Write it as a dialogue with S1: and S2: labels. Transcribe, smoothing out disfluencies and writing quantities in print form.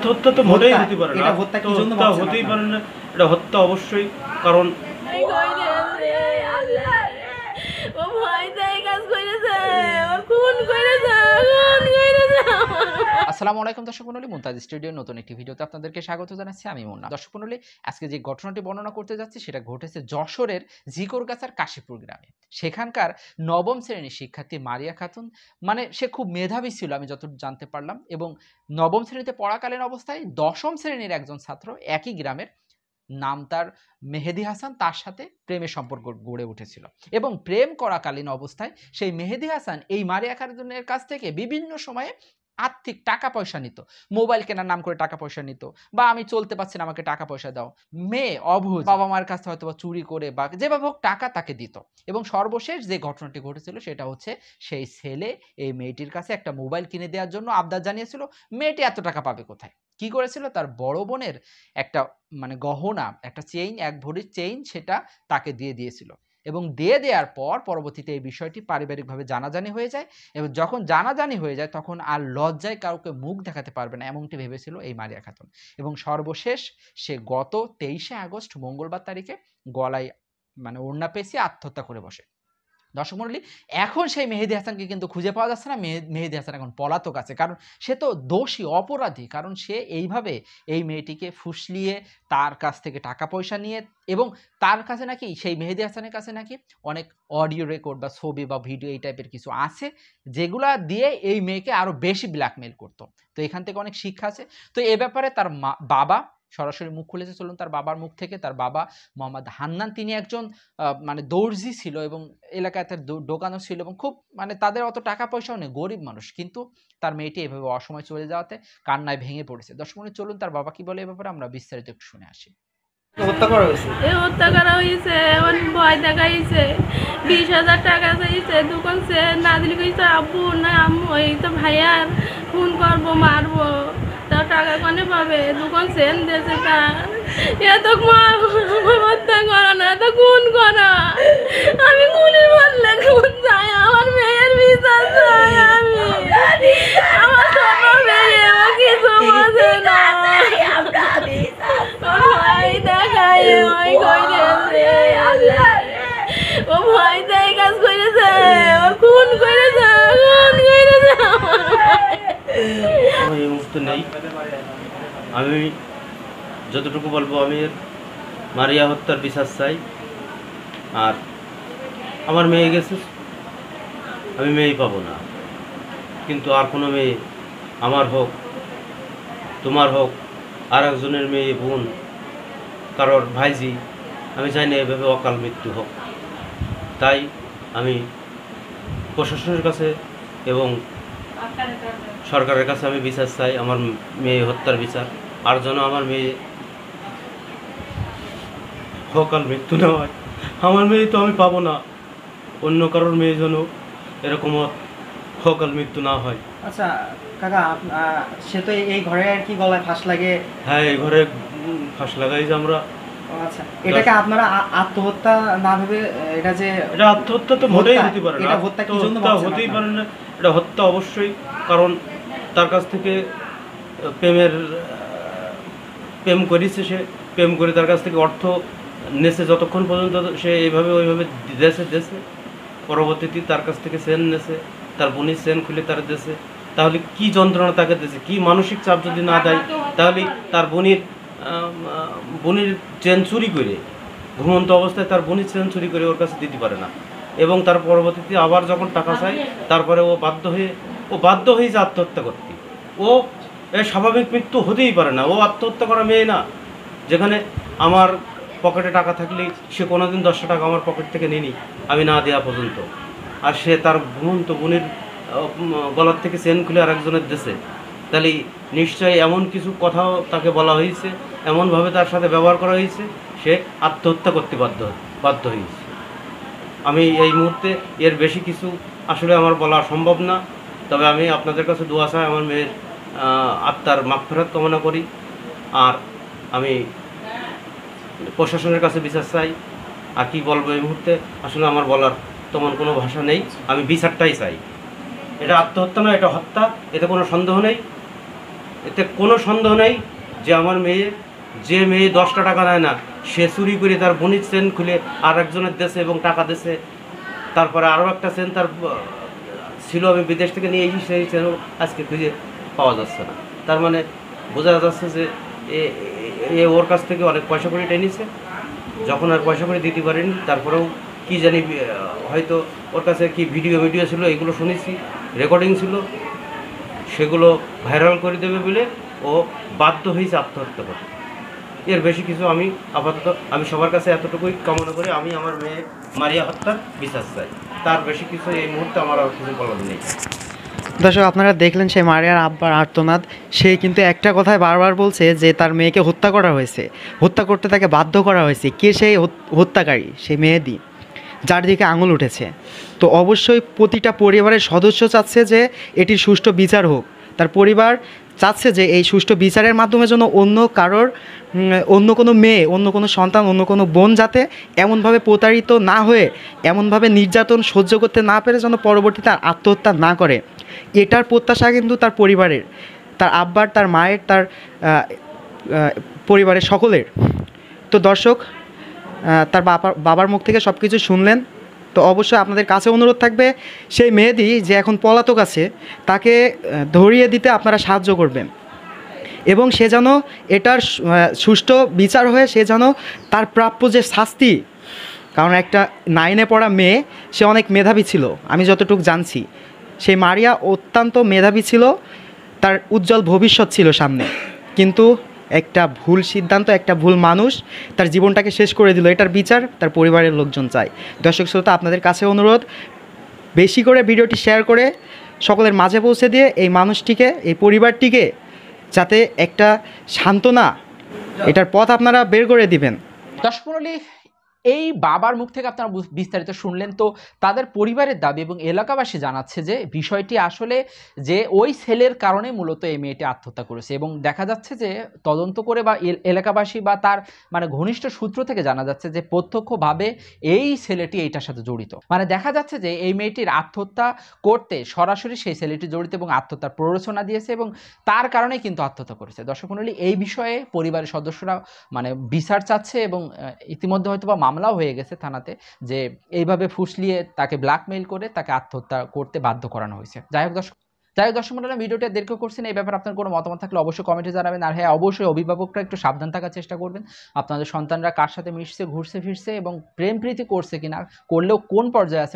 S1: হত্যা তো মোটেই হতে পারে না, হত্যা হতেই পারে না, এটা হত্যা অবশ্যই। কারণ
S2: আসসালামু আলাইকুম দর্শক মণ্ডলী, মুনতাজ স্টুডিওর নতুন একটি ভিডিওতে আপনাদেরকে স্বাগত জানাচ্ছি। আমি মুন্না। দর্শক মণ্ডলী, আজকে যে ঘটনাটি বর্ণনা করতে যাচ্ছি সেটা ঘটেছে যশোরের জিকরগাছার কাশীপুর গ্রামে। সেখানকার নবম শ্রেণীর শিক্ষার্থী মারিয়া খাতুন, মানে সে খুব মেধাবী ছিল আমি যতটুকু জানতে পারলাম, এবং নবম শ্রেণীতে পড়াকালীন অবস্থায় দশম শ্রেণীর একজন ছাত্র, একই গ্রামের, নাম তার মেহেদী হাসান, তার সাথে প্রেমের সম্পর্ক গড়ে উঠেছিল। এবং প্রেম করাকালীন অবস্থায় সেই মেহেদী হাসান এই মারিয়া খাতুনের কাছ থেকে বিভিন্ন সময়ে আর্থিক টাকা পয়সা নিত। মোবাইল কেনার নাম করে টাকা পয়সা নিত, বা আমি চলতে পারছি না, আমাকে টাকা পয়সা দাও। মেয়ে অবুঝ, বাবা মার কাছে হয়তো বা চুরি করে বা যেভাবে হোক টাকা তাকে দিত। এবং সর্বশেষ যে ঘটনাটি ঘটেছিল সেটা হচ্ছে, সেই ছেলে এই মেয়েটির কাছে একটা মোবাইল কিনে দেওয়ার জন্য আবদার জানিয়েছিল। মেয়েটি এত টাকা পাবে কোথায়? কি করেছিল, তার বড় বোনের একটা মানে গহনা, একটা চেইন, এক ভরির চেইন, সেটা তাকে দিয়ে দিয়েছিল। এবং দিয়ে দেওয়ার পর পরবর্তীতে এই বিষয়টি পারিবারিকভাবে জানাজানি হয়ে যায়। এবং যখন জানাজানি হয়ে যায় তখন আর লজ্জায় কাউকে মুখ দেখাতে পারবে না, এমনটি ভেবেছিল এই মারিয়া খাতুন। এবং সর্বশেষ সে গত 23শে আগস্ট মঙ্গলবার তারিখে গলায় মানে ওড়না পেঁচিয়ে আত্মহত্যা করে বসে। দর্শক মণ্ডলী, এখন সেই মেহেদী হাসানকে কিন্তু খুঁজে পাওয়া যাচ্ছে না। মেহেদী হাসান এখন পলাতক আছে, কারণ সে তো দোষী, অপরাধী। কারণ সে এইভাবে এই মেয়েটিকে ফুসলিয়ে তার কাছ থেকে টাকা পয়সা নিয়ে, এবং তার কাছে নাকি, সেই মেহেদী হাসানের কাছে নাকি অনেক অডিও রেকর্ড বা ছবি বা ভিডিও এই টাইপের কিছু আছে, যেগুলা দিয়ে এই মেয়েকে আরো বেশি ব্ল্যাকমেল করতো। তো এখান থেকে অনেক শিক্ষা আছে। তো এ ব্যাপারে তার বাবা সরাসরি মুখ খুলেছে। চলুন তার বাবার মুখ থেকে। তার বাবা মোহাম্মদ হান্নান, তিনি একজন মানে দর্জি ছিল এবং এলাকায় তার দোকানও ছিল, এবং খুব মানে তাদের অত টাকা পয়সাও নেই, গরিব মানুষ। কিন্তু তার মেয়েটি এভাবে অসময় চলে যাওয়াতে কান্নায় ভেঙে পড়েছে। দর্শক মণ্ডলী, চলুন তার বাবা কি বলে এ ব্যাপারে আমরা বিস্তারিত একটু শুনে আসি।
S3: হত্যা করা হয়েছে, আমার ভয় দেখাইছে, 20,000 টাকা চাইছে, দোকান সে না দিলে কইছে আব্বু না আম্মু এই তো ভাইয়ার ফোন করবো, মারবো, তাও টাকা কোনে পাবে, দোকান সেন দিয়েছে তার। এত হত্যা করা না, এত খুন করা। আমি খুনের বললে খুন চাই, আমার মেয়ের বিচার চাই। আমি আমার ছোট মেয়ে, ও কিছু বোঝে না। ভয় দেখায় ওই করেছে, ও ভয় দেয় কাজ করেছে, ও খুন করেছে,
S1: এই মুহূর্তে নেই। আমি যতটুকু বলবো, আমি মারিয়া হত্যার বিচার চাই। আর আমার মেয়ে গেছে, আমি মেয়েই পাবো না। কিন্তু আর কোনো মেয়ে, আমার হোক, তোমার হোক, আর একজনের মেয়ে, বোন, কারোর ভাইজি, আমি চাই না এভাবে অকাল মৃত্যু হোক। তাই আমি প্রশাসনের কাছে এবং সরকারের কাছে আমি বিচার চাই, আমার মেয়ে হত্যার বিচার। আর যেন আমার মেয়ে অকাল মৃত্যু না হয়। আমার মেয়ে তো আমি পাবো না, অন্য কারোর মেয়ে যেন এরকম অকাল মৃত্যু না হয়।
S4: আচ্ছা কাকা, সে তো এই ঘরে আর কি গলায় ফাঁস লাগে?
S1: হ্যাঁ, এই ঘরে ফাঁস লাগাই যে আমরা।
S4: আচ্ছা, এটাকে আপনারা আত্মহত্যা না ভেবে, এটা যে
S1: এটা আত্মহত্যা তো মোটেই হতে পারে না,
S4: এটা হত্যা কি জন্য
S1: হত্যা হতেই পারে না, এটা হত্যা অবশ্যই। কারণ তার কাছ থেকে প্রেম করেছে, সে প্রেম করে তার কাছ থেকে অর্থ নেছে, যতক্ষণ পর্যন্ত সে এইভাবে ওইভাবে দেশে পরবর্তীতে তার কাছ থেকে চেন নেছে, তার বোনের চেন খুলে তার দেশে। তাহলে কি যন্ত্রণা তাকে দিয়েছে, কি মানসিক চাপ যদি না দেয়, তাহলে তার বোনের চেন চুরি করে, ঘুমন্ত অবস্থায় তার বোনের চেন চুরি করে ওর কাছে দিতে পারে না। এবং তার পরবর্তীতে আবার যখন টাকা চায়, তারপরে ও বাধ্য হয়ে যে আত্মহত্যা করতে। ও স্বাভাবিক মৃত্যু হতেই পারে না, ও আত্মহত্যা করা মেয়ে না। যেখানে আমার পকেটে টাকা থাকলে সে কোনোদিন 10 টাকা আমার পকেট থেকে নেয়নি আমি না দেওয়া পর্যন্ত। আর সে তার ঘুমন্ত বোনের গলার থেকে চেন খুলে আরেকজনের দেশে, তাহলে নিশ্চয়ই এমন কিছু কথাও তাকে বলা হয়েছে, এমনভাবে তার সাথে ব্যবহার করা হয়েছে, সে আত্মহত্যা করতে বাধ্য হয়েছে। আমি এই মুহূর্তে এর বেশি কিছু আসলে আমার বলা সম্ভব না। তবে আমি আপনাদের কাছে দোয়া চাই, আমার মেয়ের আত্মার মাগফিরাত কামনা করি। আর আমি প্রশাসনের কাছে বিচার চাই। আর কি বলবো এই মুহূর্তে, আসলে আমার বলার তেমন কোনো ভাষা নেই। আমি বিচারটাই চাই। এটা আত্মহত্যা নয়, এটা হত্যা, এতে কোনো সন্দেহ নেই। এতে কোনো সন্দেহ নেই যে আমার মেয়ে, যে মেয়ে 10টা টাকা নেয় না, সে চুরি করে তার বোনের চেন খুলে আর একজনের দেশে এবং টাকা দেশে, তারপরে আরও একটা চেন তার ছিল, আমি বিদেশ থেকে নিয়ে এসেছি, সেই চেনও আজকে খুঁজে পাওয়া যাচ্ছে না। তার মানে বোঝা যাচ্ছে যে এ ওর কাছ থেকে অনেক পয়সা করে টেনেছে, যখন আর পয়সা করে দিতে পারেনি তারপরেও কি জানি হয়তো ওর কাছে কি ভিডিও ছিল, এগুলো শুনেছি, রেকর্ডিং ছিল, সেগুলো ভাইরাল করে দেবে বলে ও বাধ্য হয়েছে আত্মহত্যা করতে। এর বেশি কিছু আমি আপাতত আমি সবার কাছে এতটুকুই কামনা করি, আমি আমার মেয়ে মারিয়া হত্যার বিচার চাই। তার বেশি কিছু এই মুহূর্তে আমার আর কিছু বলার নেই।
S4: দর্শক, আপনারা দেখলেন সেই মারিয়ার আব্বার আর্তনাদ। সে কিন্তু একটা কথাই বারবার বলছে যে তার মেয়েকে হত্যা করা হয়েছে, হত্যা করতে তাকে বাধ্য করা হয়েছে। কে সেই হত্যাকারী? সেই মেহেদী, যার দিকে আঙুল উঠেছে। তো অবশ্যই প্রতিটা পরিবারের সদস্য চাচ্ছে যে এটির সুষ্ঠু বিচার হোক। তার পরিবার চাচ্ছে যে এই সুষ্ঠু বিচারের মাধ্যমে যেন অন্য কারোর, অন্য কোনো মেয়ে, অন্য কোনো সন্তান, অন্য কোনো বোন যাতে এমনভাবে প্রতারিত না হয়ে, এমনভাবে নির্যাতন সহ্য করতে না পেরে যেন পরবর্তীতে আত্মহত্যা না করে। এটার প্রত্যাশা কিন্তু তার পরিবারের, তার আব্বার, তার মায়ের, তার পরিবারের সকলের। তো দর্শক, তার বাবার মুখ থেকে সব কিছু শুনলেন। তো অবশ্যই আপনাদের কাছে অনুরোধ থাকবে, সেই মেহেদী যে এখন পলাতক আছে তাকে ধরিয়ে দিতে আপনারা সাহায্য করবেন, এবং সে যেন এটার সুষ্ঠু বিচার হয়ে সে যেন তার প্রাপ্য যে শাস্তি, কারণ একটা 9-এ পড়া মেয়ে, সে অনেক মেধাবী ছিল, আমি যতটুকু জানছি। সেই মারিয়া অত্যন্ত মেধাবী ছিল, তার উজ্জ্বল ভবিষ্যৎ ছিল সামনে, কিন্তু একটা ভুল সিদ্ধান্ত, একটা ভুল মানুষ তার জীবনটাকে শেষ করে দিল। এটার বিচার তার পরিবারের লোকজন চায়। দর্শক শ্রোতা, আপনাদের কাছে অনুরোধ, বেশি করে ভিডিওটি শেয়ার করে সকলের মাঝে পৌঁছে দিয়ে এই মানুষটিকে, এই পরিবারটিকে যাতে একটা সান্ত্বনা, এটার পথ আপনারা বের করে দিবেন।
S2: দর্শক মণ্ডলী, এই বাবার মুখ থেকে আপনারা বিস্তারিত শুনলেন। তো তাদের পরিবারের দাবি এবং এলাকাবাসী জানাচ্ছে যে বিষয়টি আসলে যে ওই ছেলের কারণে মূলত এই মেয়েটি আত্মহত্যা করেছে, এবং দেখা যাচ্ছে যে তদন্ত করে বা এলাকাবাসী বা তার মানে ঘনিষ্ঠ সূত্র থেকে জানা যাচ্ছে যে প্রত্যক্ষভাবে এই ছেলেটি এইটার সাথে জড়িত। মানে দেখা যাচ্ছে যে এই মেয়েটির আত্মহত্যা করতে সরাসরি সেই ছেলেটি জড়িত এবং আত্মহত্যার প্ররোচনা দিয়েছে, এবং তার কারণে কিন্তু আত্মহত্যা করেছে। দর্শক মণ্ডলী, এই বিষয়ে পরিবারের সদস্যরা মানে বিচার চাচ্ছে, এবং ইতিমধ্যে হয়তো বা মামলাও হয়ে গেছে থানাতে, যে এইভাবে ফুসলিয়ে তাকে ব্ল্যাকমেইল করে তাকে আত্মহত্যা করতে বাধ্য করানো হয়েছে। যাই হোক দর্শক মণ্ডলী, ভিডিওটা দীর্ঘ করছেন, এই ব্যাপারে আপনার কোনো মতামত থাকলে অবশ্যই কমেন্টে জানাবেন। আর হ্যাঁ, অবশ্যই অভিভাবকরা একটু সাবধান থাকার চেষ্টা করবেন। আপনাদের সন্তানরা কার সাথে মিশছে, ঘুরছে ফিরছে এবং প্রেম প্রীতি করছে কিনা, করলেও কোন পর্যায়ে আছে